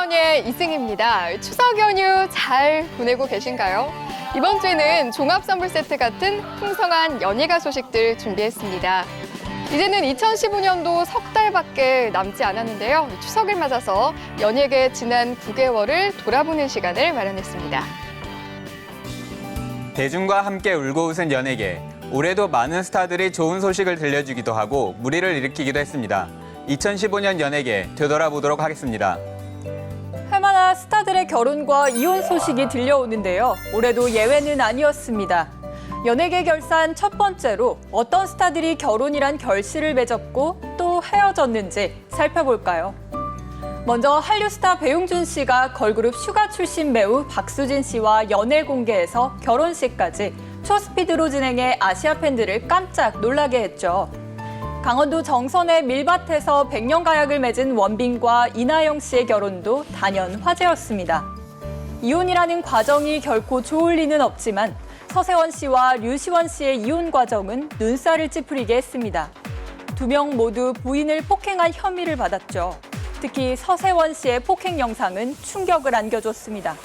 연예 이승입니다. 추석 연휴 잘 보내고 계신가요? 이번 주에는 종합 선물 세트 같은 풍성한 연예가 소식들 준비했습니다. 이제는 2015년도 석 달밖에 남지 않았는데요. 추석을 맞아서 연예계의 지난 9개월을 돌아보는 시간을 마련했습니다. 대중과 함께 울고 웃은 연예계. 올해도 많은 스타들이 좋은 소식을 들려주기도 하고 무리를 일으키기도 했습니다. 2015년 연예계 되돌아보도록 하겠습니다. 해마다 스타들의 결혼과 이혼 소식이 들려오는데요. 올해도 예외는 아니었습니다. 연예계 결산 첫 번째로 어떤 스타들이 결혼이란 결실을 맺었고 또 헤어졌는지 살펴볼까요? 먼저 한류 스타 배용준 씨가 걸그룹 슈가 출신 배우 박수진 씨와 연애 공개에서 결혼식까지 초스피드로 진행해 아시아 팬들을 깜짝 놀라게 했죠. 강원도 정선의 밀밭에서 백년가약을 맺은 원빈과 이나영 씨의 결혼도 단연 화제였습니다. 이혼이라는 과정이 결코 좋을 리는 없지만 서세원 씨와 류시원 씨의 이혼 과정은 눈살을 찌푸리게 했습니다. 두 명 모두 부인을 폭행한 혐의를 받았죠. 특히 서세원 씨의 폭행 영상은 충격을 안겨줬습니다.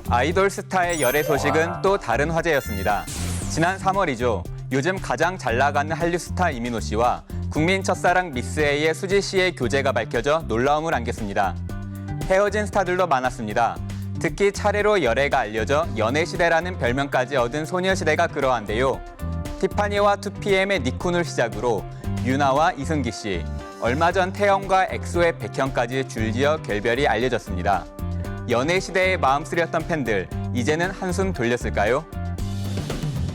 아이돌 스타의 열애 소식은 또 다른 화제였습니다. 지난 3월이죠. 요즘 가장 잘 나가는 한류 스타 이민호 씨와 국민 첫사랑 미스 A의 수지 씨의 교제가 밝혀져 놀라움을 안겼습니다. 헤어진 스타들도 많았습니다. 특히 차례로 열애가 알려져 연애시대라는 별명까지 얻은 소녀시대가 그러한데요. 티파니와 2PM의 니쿤을 시작으로 유나와 이승기 씨, 얼마 전 태영과 엑소의 백현까지 줄지어 결별이 알려졌습니다. 연애시대에 마음 쓰렸던 팬들, 이제는 한숨 돌렸을까요?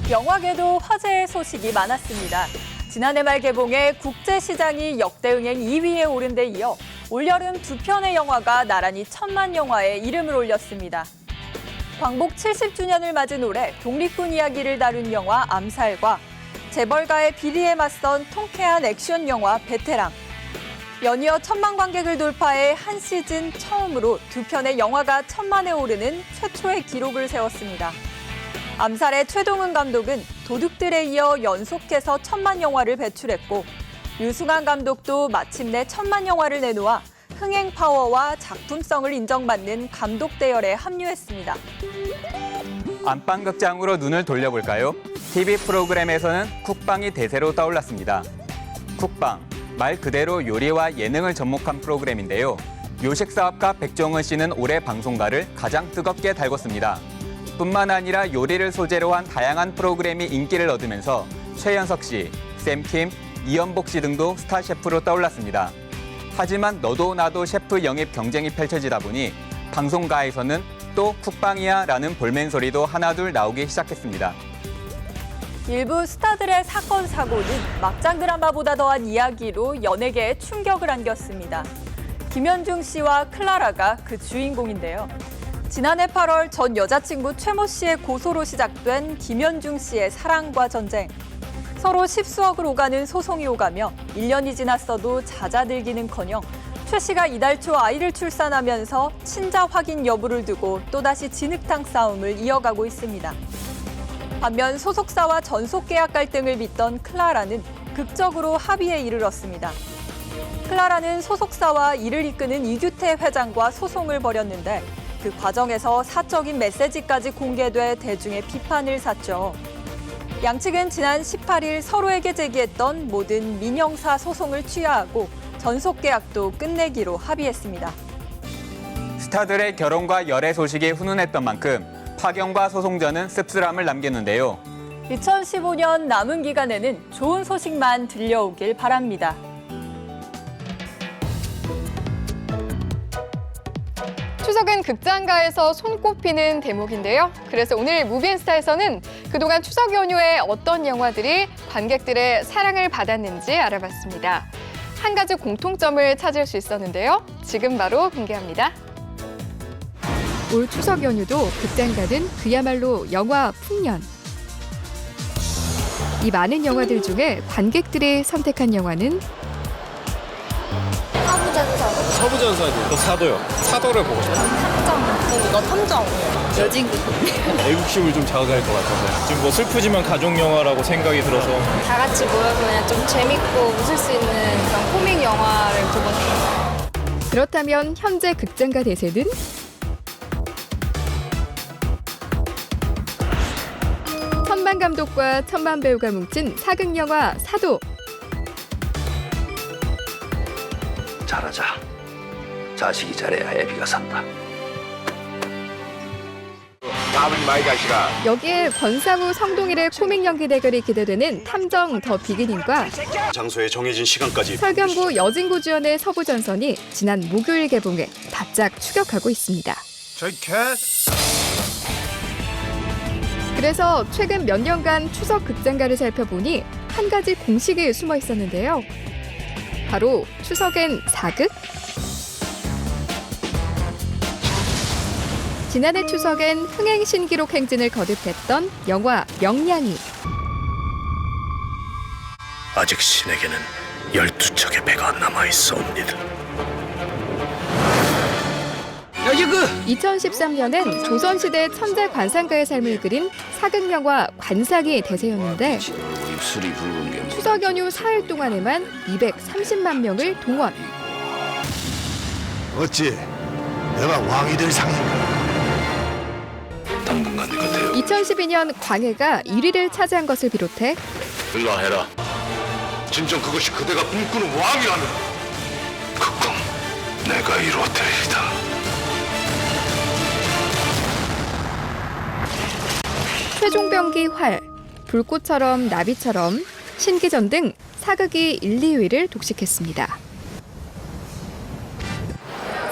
영화계도 화제의 소식이 많았습니다. 지난해 말 개봉해 국제시장이 역대 흥행 2위에 오른 데 이어 올여름 두 편의 영화가 나란히 천만 영화에 이름을 올렸습니다. 광복 70주년을 맞은 올해 독립군 이야기를 다룬 영화 암살과 재벌가의 비리에 맞선 통쾌한 액션 영화 베테랑, 연이어 천만 관객을 돌파해 한 시즌 처음으로 두 편의 영화가 천만에 오르는 최초의 기록을 세웠습니다. 암살의 최동훈 감독은 도둑들에 이어 연속해서 천만 영화를 배출했고 유승환 감독도 마침내 천만 영화를 내놓아 흥행 파워와 작품성을 인정받는 감독 대열에 합류했습니다. 안방극장으로 눈을 돌려볼까요? TV 프로그램에서는 쿡방이 대세로 떠올랐습니다. 쿡방, 말 그대로 요리와 예능을 접목한 프로그램인데요. 요식사업가 백종원 씨는 올해 방송가를 가장 뜨겁게 달궜습니다. 뿐만 아니라 요리를 소재로 한 다양한 프로그램이 인기를 얻으면서 최연석 씨, 샘킴, 이연복 씨 등도 스타 셰프로 떠올랐습니다. 하지만 너도 나도 셰프 영입 경쟁이 펼쳐지다 보니 방송가에서는 또 쿡방이야 라는 볼멘소리도 하나둘 나오기 시작했습니다. 일부 스타들의 사건, 사고는 막장 드라마보다 더한 이야기로 연예계에 충격을 안겼습니다. 김현중 씨와 클라라가 그 주인공인데요. 지난해 8월 전 여자친구 최모 씨의 고소로 시작된 김현중 씨의 사랑과 전쟁. 서로 십수억을 오가는 소송이 오가며 1년이 지났어도 잦아들기는커녕 최 씨가 이달 초 아이를 출산하면서 친자 확인 여부를 두고 또다시 진흙탕 싸움을 이어가고 있습니다. 반면 소속사와 전속 계약 갈등을 빚던 클라라는 극적으로 합의에 이르렀습니다. 클라라는 소속사와 이를 이끄는 이규태 회장과 소송을 벌였는데 그 과정에서 사적인 메시지까지 공개돼 대중의 비판을 샀죠. 양측은 지난 18일 서로에게 제기했던 모든 민형사 소송을 취하하고 전속 계약도 끝내기로 합의했습니다. 스타들의 결혼과 열애 소식이 훈훈했던 만큼 파경과 소송전은 씁쓸함을 남겼는데요. 2015년 남은 기간에는 좋은 소식만 들려오길 바랍니다. 추석은 극장가에서 손꼽히는 대목인데요. 그래서 오늘 무비앤스타에서는 그동안 추석 연휴에 어떤 영화들이 관객들의 사랑을 받았는지 알아봤습니다. 한 가지 공통점을 찾을 수 있었는데요. 지금 바로 공개합니다. 올 추석 연휴도 극장가는 그야말로 영화 풍년. 이 많은 영화들 중에 관객들이 선택한 영화는 서부전선이요. 저 사도요. 사도를 보고 싶어요. 이거 탐정. 여진구. 애국심을 좀 자극할 것 같아서. 지금 뭐 슬프지만 가족 영화라고 생각이 들어서. 다 같이 모여서 그냥 좀 재밌고 웃을 수 있는 그런 코믹 영화를 보고 싶어요. 그렇다면 현재 극장가 대세는? 천만 감독과 천만 배우가 뭉친 사극영화 사도. 잘하자. 자식이 잘해야 애비가 산다. 아버지 많이 가시라. 여기에 권상우, 성동일의 코믹 연기 대결이 기대되는 탐정 더 비기닝과 장소에 정해진 시간까지 설경구, 여진구 주연의 서부전선이 지난 목요일 개봉해 바짝 추격하고 있습니다. 그래서 최근 몇 년간 추석 극장가를 살펴보니 한 가지 공식이 숨어 있었는데요. 바로 추석엔 사극? 지난해 추석엔 흥행 신기록 행진을 거듭했던 영화 명량이. 아직 신에게는 12척의 배가 남아있사옵니다. 2013년엔 조선시대 천재 관상가의 삶을 그린 사극 영화 관상이 대세였는데 입술이 붉은 게 추석 연휴 4일 동안에만 230만 명을 동원. 어찌 내가 왕이 될 상인가? 당분간 네가 되어 2012년 광해가 1위를 차지한 것을 비롯해 일라 해라. 진정 그것이 그대가 꿈꾸는 왕이라면 그 꿈 내가 이루어드리리다. 최종병기 활, 불꽃처럼 나비처럼, 신기전 등 사극이 1, 2위를 독식했습니다.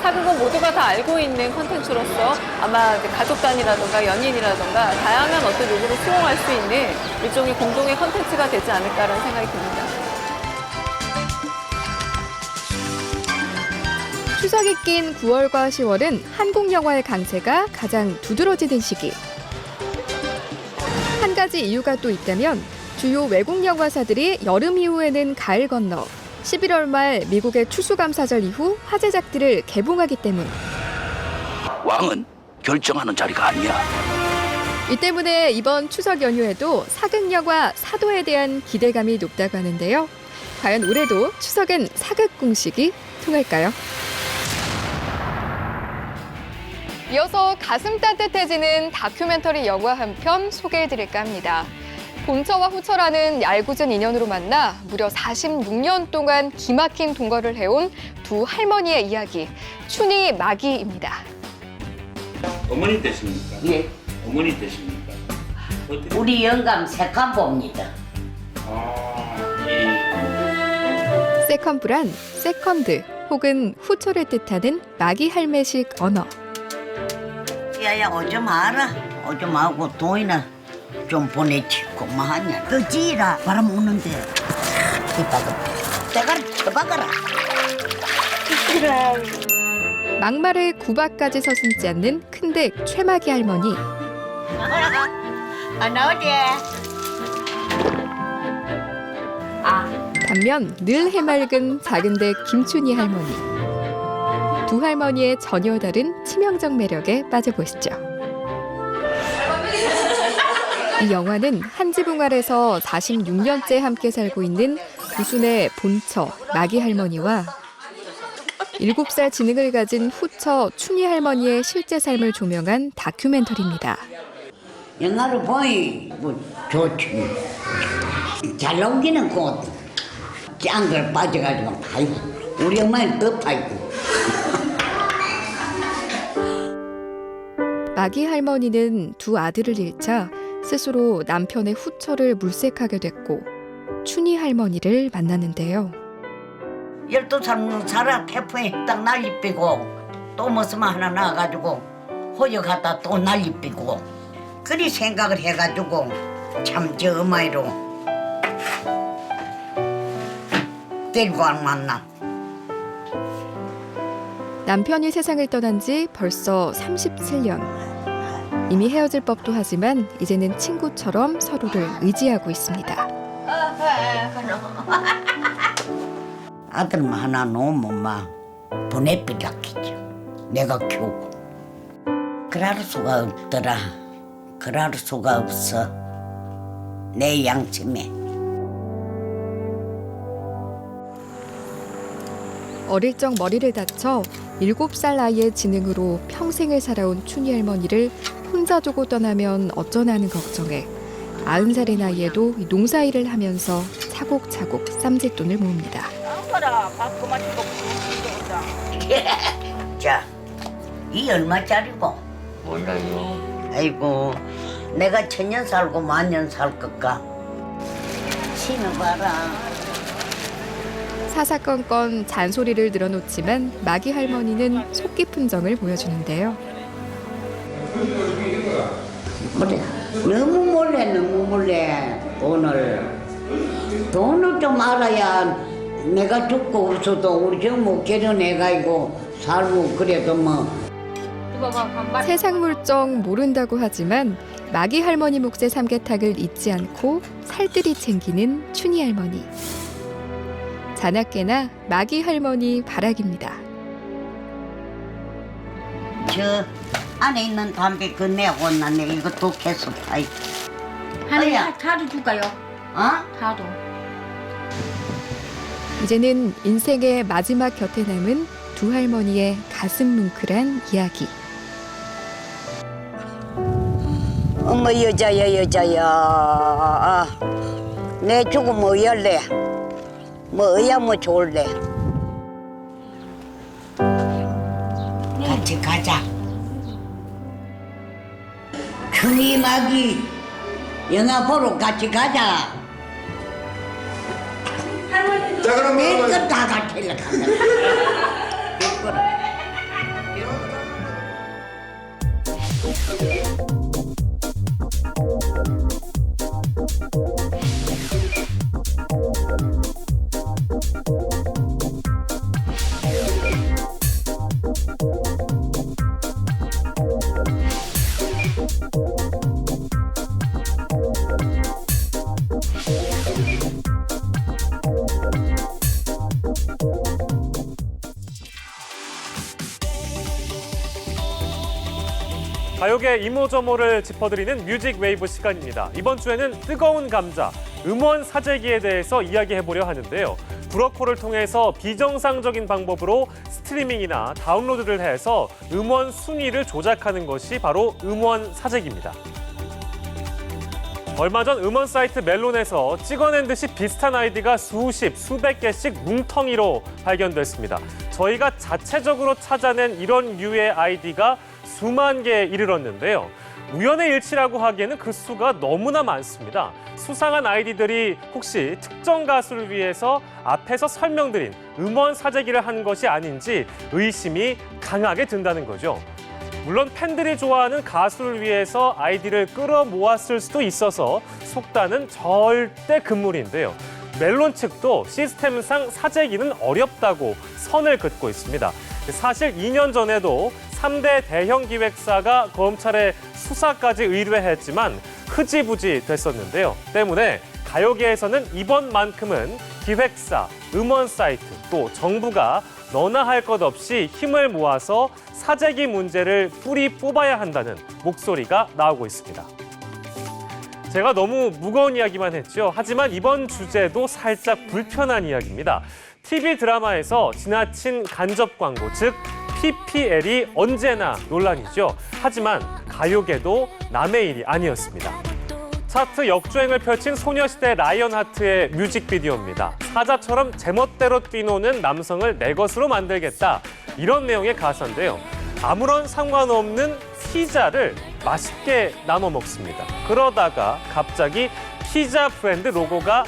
사극은 모두가 다 알고 있는 콘텐츠로서 아마 이제 가족 단위라든가 연인이라든가 다양한 어떤 요구를 수용할 수 있는 일종의 공동의 콘텐츠가 되지 않을까라는 생각이 듭니다. 추석이 낀 9월과 10월은 한국 영화의 강세가 가장 두드러지는 시기. 한 가지 이유가 또 있다면 주요 외국 영화사들이 여름 이후에는 가을 건너 11월 말 미국의 추수감사절 이후 화제작들을 개봉하기 때문. 왕은 결정하는 자리가 아니야. 이 때문에 이번 추석 연휴에도 사극 영화 사도에 대한 기대감이 높다고 하는데요. 과연 올해도 추석엔 사극 공식이 통할까요? 이어서 가슴 따뜻해지는 다큐멘터리 영화 한 편 소개해드릴까 합니다. 본처와 후처라는 얄궂은 인연으로 만나 무려 46년 동안 기막힌 동거를 해온 두 할머니의 이야기, 춘희 마기입니다. 어머니 되십니까? 예, 어머니 되십니까? 어떻게? 우리 영감 색감봅니다. 예. 세컨브란 세컨드 혹은 후처를 뜻하는 마기 할매식 언어. 야야 오지 마라. 오지 말고 돈이나 좀 보내치고 뭐하냐. 그 지라 바람 오는데 이따가 대가리 쳐박아라. 막말에 구박까지 서슴지 않는 큰댁 최마기 할머니. 안 나오지? 반면 늘 해맑은 작은댁 김춘희 할머니. 두 할머니의 전혀 다른 치명적 매력에 빠져보시죠. 이 영화는 한 지붕 아래서 46년째 함께 살고 있는 구순의 본처 마기 할머니와 7살 지능을 가진 후처 춘희 할머니의 실제 삶을 조명한 다큐멘터리입니다. 영화를 보이 뭐 좋지. 잘 나오기는 곧 짠 걸 빠져가지고 파이고 우리 엄마는 더 파이고. 마기 할머니는 두 아들을 잃자 스스로 남편의 후처를 물색하게 됐고 춘희 할머니를 만났는데요. 12살 먹는 살아 태풍에 딱 난리 빼고 또 무슨 하나 나와가지고 호적하다 또 난리 빼고 그리 생각을 해가지고 참 저 어마이로 데리고 안 만나. 남편이 세상을 떠난 지 벌써 37년. 이미 헤어질 법도 하지만 이제는 친구처럼 서로를 의지하고 있습니다. 아들만 하나 놓으면 막 보내버렸겠죠. 내가 키우고. 그럴 수가 없더라. 그럴 수가 없어. 내 양심에. 어릴 적 머리를 다쳐 7살 나이의 지능으로 평생을 살아온 춘희 할머니를 혼자 두고 떠나면 어쩌나 하는 걱정에 90살의 나이에도 농사일을 하면서 차곡차곡 쌈짓돈을 모읍니다. 자, 이 얼마짜리고? 몰라요. 아이고, 내가 1000년 살고 10,000년 살 것까? 신어봐라. 사사건건 잔소리를 늘어놓지만 마기 할머니는 속 깊은 정을 보여주는데요. 그래, 너무 몰래 돈을 좀 알아야 내가 죽고 없어도 우리 정모 결혼해가지고 살고 그래도 뭐. 세상 물정 모른다고 하지만 마기 할머니 몫의 삼계탕을 잊지 않고 살뜰히 챙기는 춘희 할머니. 자나깨나 마기 할머니 바라기입니다. 저 안에 있는 담배 그 내고 나네 이거 독해서 파이. 하나야 차도 줄까요? 어? 차도. 이제는 인생의 마지막 곁에 남은 두 할머니의 가슴 뭉클한 이야기. 어머 여자야. 내 죽으면 어열래. 뭐 어야 뭐 좋을래. 같이 가자. 춘희 마기 영화 보러 같이 가자. 자, 그럼 내것 다 같이 간다. 가요계 이모저모를 짚어드리는 뮤직 웨이브 시간입니다. 이번 주에는 뜨거운 감자, 음원 사재기에 대해서 이야기해보려 하는데요. 브로콜을 통해서 비정상적인 방법으로 스트리밍이나 다운로드를 해서 음원 순위를 조작하는 것이 바로 음원 사재기입니다. 얼마 전 음원 사이트 멜론에서 찍어낸 듯이 비슷한 아이디가 수십, 수백 개씩 뭉텅이로 발견됐습니다. 저희가 자체적으로 찾아낸 이런 류의 아이디가 수만 개에 이르렀는데요. 우연의 일치라고 하기에는 그 수가 너무나 많습니다. 수상한 아이디들이 혹시 특정 가수를 위해서 앞에서 설명드린 음원 사재기를 한 것이 아닌지 의심이 강하게 든다는 거죠. 물론 팬들이 좋아하는 가수를 위해서 아이디를 끌어모았을 수도 있어서 속단은 절대 금물인데요. 멜론 측도 시스템상 사재기는 어렵다고 선을 긋고 있습니다. 사실 2년 전에도 3대 대형 기획사가 검찰에 수사까지 의뢰했지만 흐지부지 됐었는데요. 때문에 가요계에서는 이번만큼은 기획사, 음원 사이트, 또 정부가 너나 할 것 없이 힘을 모아서 사재기 문제를 뿌리 뽑아야 한다는 목소리가 나오고 있습니다. 제가 너무 무거운 이야기만 했죠. 하지만 이번 주제도 살짝 불편한 이야기입니다. TV 드라마에서 지나친 간접 광고, 즉 PPL이 언제나 논란이죠. 하지만 가요계도 남의 일이 아니었습니다. 차트 역주행을 펼친 소녀시대 라이언하트의 뮤직비디오입니다. 사자처럼 제멋대로 뛰노는 남성을 내 것으로 만들겠다. 이런 내용의 가사인데요. 아무런 상관없는 피자를 맛있게 나눠 먹습니다. 그러다가 갑자기 피자 브랜드 로고가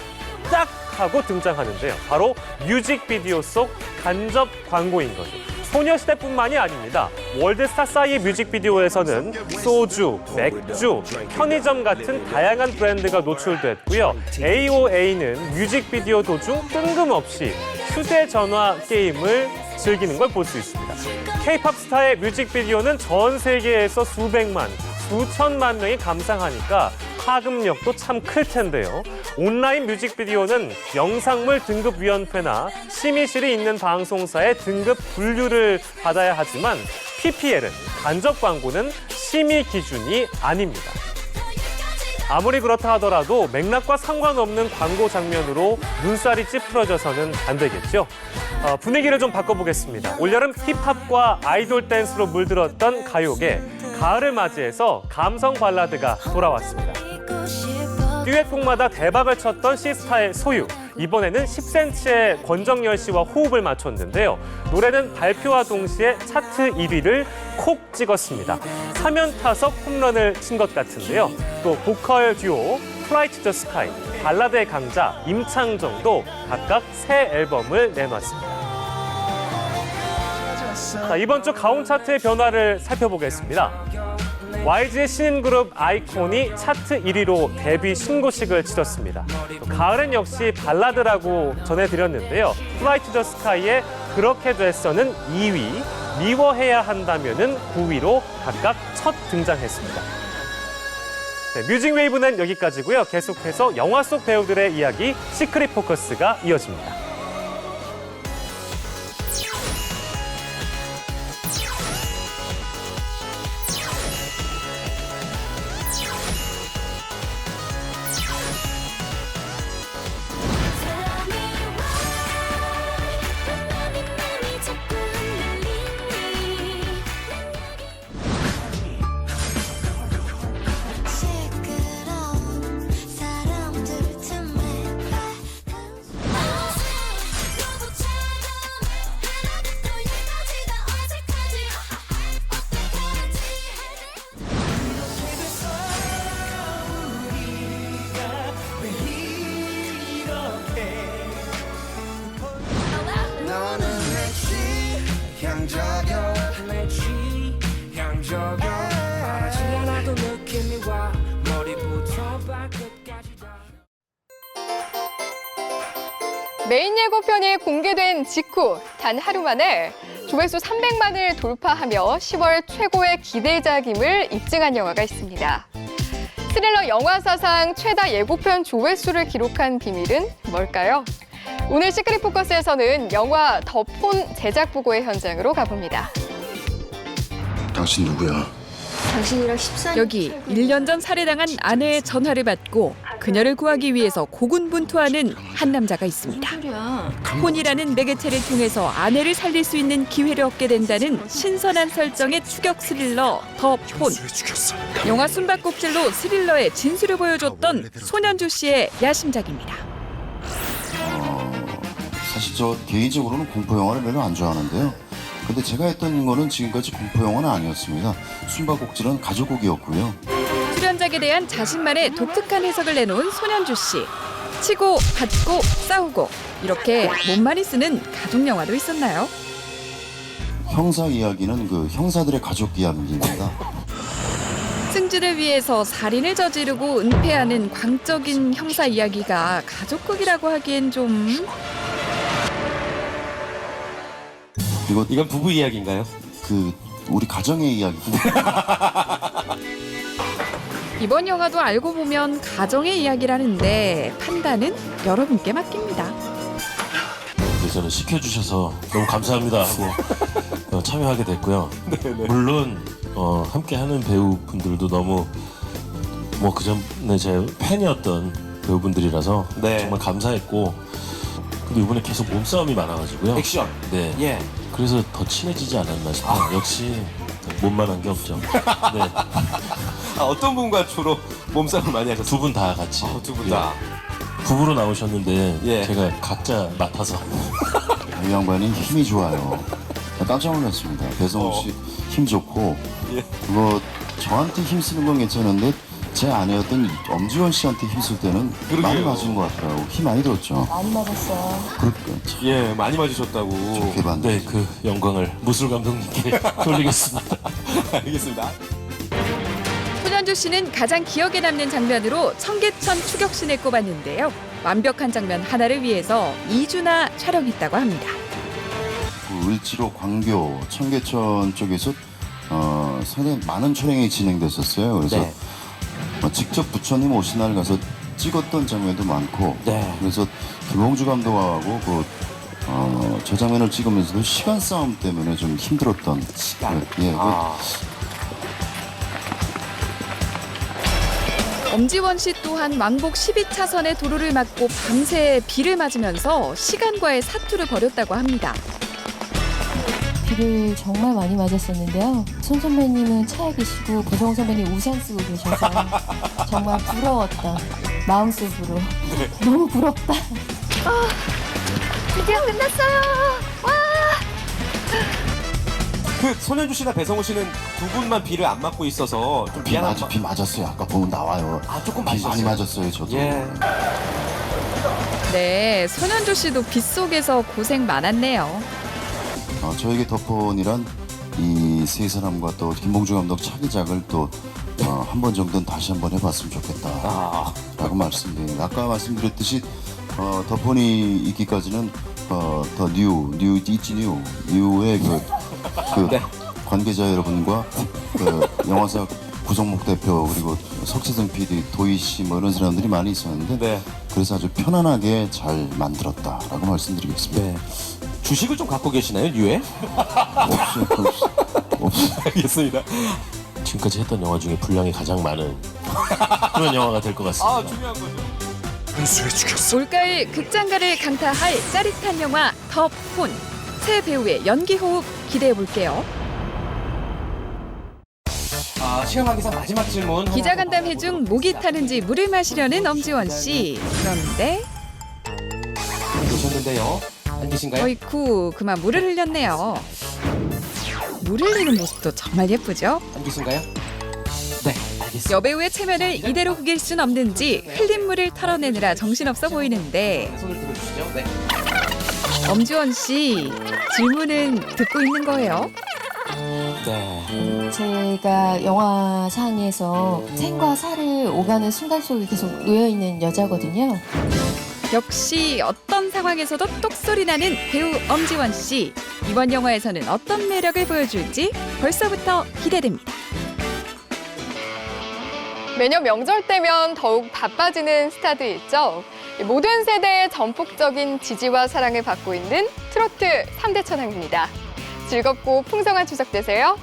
딱 하고 등장하는데요. 바로 뮤직비디오 속 간접 광고인 거죠. 소녀시대뿐만이 아닙니다. 월드스타 싸이의 뮤직비디오에서는 소주, 맥주, 편의점 같은 다양한 브랜드가 노출됐고요. AOA는 뮤직비디오 도중 뜬금없이 휴대전화 게임을 즐기는 걸 볼 수 있습니다. K-팝 스타의 뮤직비디오는 전 세계에서 수백만, 수천만 명이 감상하니까 파급력도 참 클 텐데요. 온라인 뮤직비디오는 영상물 등급위원회나 심의실이 있는 방송사의 등급 분류를 받아야 하지만 PPL은 간접 광고는 심의 기준이 아닙니다. 아무리 그렇다 하더라도 맥락과 상관없는 광고 장면으로 눈살이 찌푸러져서는 안 되겠죠. 분위기를 좀 바꿔보겠습니다. 올여름 힙합과 아이돌 댄스로 물들었던 가요계, 가을을 맞이해서 감성 발라드가 돌아왔습니다. 듀엣곡마다 대박을 쳤던 시스타의 소유. 이번에는 10cm의 권정열 씨와 호흡을 맞췄는데요. 노래는 발표와 동시에 차트 1위를 콕 찍었습니다. 3연타석 홈런을 친 것 같은데요. 또 보컬 듀오 Fly to the Sky, 발라드의 강자 임창정도 각각 새 앨범을 내놨습니다. 자, 이번 주 가온 차트의 변화를 살펴보겠습니다. YG의 신인 그룹 아이콘이 차트 1위로 데뷔 신고식을 치렀습니다. 또 가을엔 역시 발라드라고 전해드렸는데요. Fly to the Sky의 그렇게 됐어는 2위, 미워해야 한다면은 9위로 각각 첫 등장했습니다. 네, 뮤직웨이브는 여기까지고요. 계속해서 영화 속 배우들의 이야기 시크릿 포커스가 이어집니다. 메인 예고편이 공개된 직후 단 하루 만에 조회수 300만을 돌파하며 10월 최고의 기대작임을 입증한 영화가 있습니다. 스릴러 영화 사상 최다 예고편 조회수를 기록한 비밀은 뭘까요? 오늘 시크릿 포커스에서는 영화 더 폰 제작 보고의 현장으로 가봅니다. 당신 누구야? 당신이랑 14년 여기 1년 전 살해당한 아내의 전화를 받고 그녀를 구하기 위해서 고군분투하는 한 남자가 있습니다. 소리야. 폰이라는 매개체를 통해서 아내를 살릴 수 있는 기회를 얻게 된다는 신선한 설정의 추격 스릴러 더 폰. 영화 숨바꼭질로 스릴러의 진수를 보여줬던 손현주 씨의 야심작입니다. 사실 저 개인적으로는 공포 영화를 별로 안 좋아하는데요. 근데 제가 했던 거는 지금까지 공포 영화는 아니었습니다. 숨바꼭질은 가족곡이었고요. 출연작에 대한 자신만의 독특한 해석을 내놓은 손현주 씨. 치고 받고 싸우고 이렇게 몸만이 쓰는 가족 영화도 있었나요? 형사 이야기는 그 형사들의 가족 이야기입니다. 승진을 위해서 살인을 저지르고 은폐하는 광적인 형사 이야기가 가족극이라고 하기엔 좀... 이건 부부 이야기인가요? 그 우리 가정의 이야기입니다. 이번 영화도 알고 보면 가정의 이야기라는데 판단은 여러분께 맡깁니다. 저는 시켜주셔서 너무 감사합니다 하고 참여하게 됐고요. 물론 함께하는 배우분들도 너무 그 전에 제 팬이었던 배우분들이라서 정말 감사했고, 근데 이번에 계속 몸싸움이 많아가지고요. 액션. 네. 예. 그래서 더 친해지지 않았나 싶어요. 역시 몸만한 게 없죠. 네. 어떤 분과 주로 몸싸움을 많이 하셨어요? 두 분 다 같이. 두 분 다. 부부로 나오셨는데 제가 각자 맡아서. 이 양반이 힘이 좋아요. 깜짝 놀랐습니다. 배성우 씨 힘 좋고 그거 저한테 힘 쓰는 건 괜찮은데 제 아내였던 엄지원 씨한테 힘쓸 때는 많이 맞은 것 같아요. 힘 많이 들었죠. 많이 맞았어요. 예, 많이 맞으셨다고. 좋게 봤는데. 네, 그 영광을 무술 감독님께 돌리겠습니다. 알겠습니다. 손현주 씨는 가장 기억에 남는 장면으로 청계천 추격신을 꼽았는데요. 완벽한 장면 하나를 위해서 2주나 촬영했다고 합니다. 그 을지로 광교 청계천 쪽에서 상당히 많은 촬영이 진행됐었어요. 그래서 직접 부처님 오신 날 가서 찍었던 장면도 많고, 그래서 김홍주 감독하고 저 장면을 찍으면서도 시간 싸움 때문에 좀 힘들었던 시간. 엄지원 씨 또한 왕복 12차선의 도로를 막고 밤새 비를 맞으면서 시간과의 사투를 벌였다고 합니다. 비를 정말 많이 맞았었는데요. 손 선배님은 차에 계시고 고성 선배님 우산 쓰고 계셔서 정말 부러웠다. 마음속으로. 너무 부럽다. 드디어 끝났어요. 와! 그 손현주 씨나 배성우 씨는 두 분만 비를 안 맞고 있어서 좀 미안한 비 맞았어요. 아까 보면 나와요. 아, 조금 비 많이 맞았어요, 저도. 예. 네, 손현주 씨도 빗 속에서 고생 많았네요. 저에게 덕분이란 이 세 사람과 또 김봉주 감독 차기작을 또 한 번 정도는 다시 한번 해봤으면 좋겠다 라고 말씀드립니다. 아까 말씀드렸듯이 덕분이 있기까지는 더 뉴의 그 관계자 여러분과 그 영화사 구성목 대표 그리고 석세성 PD, 도희 씨 뭐 이런 사람들이 많이 있었는데 그래서 아주 편안하게 잘 만들었다라고 말씀드리겠습니다. 네. 주식을 좀 갖고 계시나요, 뉴에? 없어요. 알겠습니다. 지금까지 했던 영화 중에 분량이 가장 많은 그런 영화가 될 것 같습니다. 아, 중요한 거죠. 올가을 극장가를 강타할 짜릿한 영화 더 폰. 새 배우의 연기 호흡 기대해 볼게요. 시간 관계상 마지막 질문. 기자간담회 중 목이 타는지 물을 마시려는 엄지원 씨. 그런데 계셨는데요. 안 계신가요? 어이쿠 그만 물을 흘렸네요. 물 흘리는 모습도 정말 예쁘죠? 안 계신가요? 네, 알겠습니다. 여배우의 체면을 이대로 구길 순 없는지 흘린 물을 털어내느라 정신없어 보이는데 손을 들어주시죠. 네. 엄지원 씨 질문은 듣고 있는 거예요? 네. 제가 영화상에서 생과 사를 오가는 순간 속에 계속 놓여있는 여자거든요. 역시 어떤 상황에서도 똑소리 나는 배우 엄지원 씨. 이번 영화에서는 어떤 매력을 보여줄지 벌써부터 기대됩니다. 매년 명절 때면 더욱 바빠지는 스타들 있죠. 모든 세대의 전폭적인 지지와 사랑을 받고 있는 트로트 3대 천왕입니다. 즐겁고 풍성한 추석 되세요.